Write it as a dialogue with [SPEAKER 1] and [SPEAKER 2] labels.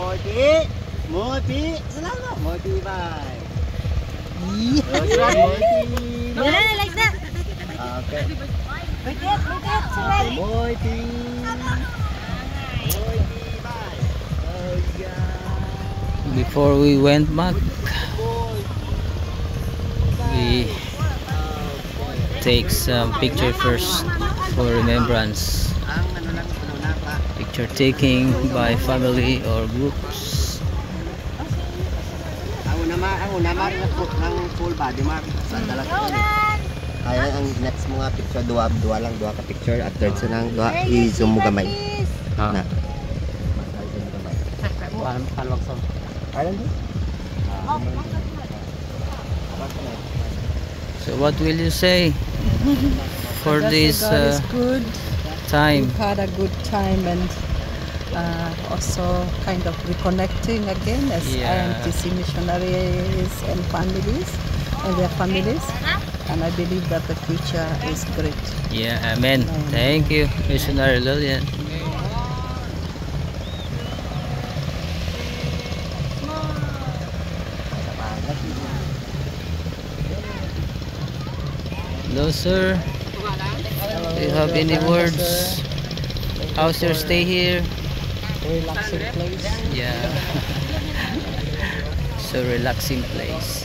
[SPEAKER 1] Morty. Morty. Salamat. Morty, bye.
[SPEAKER 2] Yeah, like that.
[SPEAKER 1] Okay.
[SPEAKER 2] Wait it, sorry.
[SPEAKER 1] Morty. Morty, bye. Oh, yeah.
[SPEAKER 3] Before we went back, we take some picture first for remembrance. Picture taking by family or groups.
[SPEAKER 1] Ang una ng full body mark sa dala ko. Ay ang next mga picture dua ka picture at third sa nang dua i-zoom mo gamay. Na. Palwag sa. Alam mo?
[SPEAKER 3] So what will you say for this
[SPEAKER 4] good
[SPEAKER 3] time?
[SPEAKER 4] We've had a good time and also kind of reconnecting again as IMTC missionaries and families and their families, and I believe that the future is great.
[SPEAKER 3] Yeah, amen. Thank you, Missionary Lillian. Hello, sir. Do you have any words? How's your stay here?
[SPEAKER 4] Relaxing place.
[SPEAKER 3] Yeah. So relaxing place.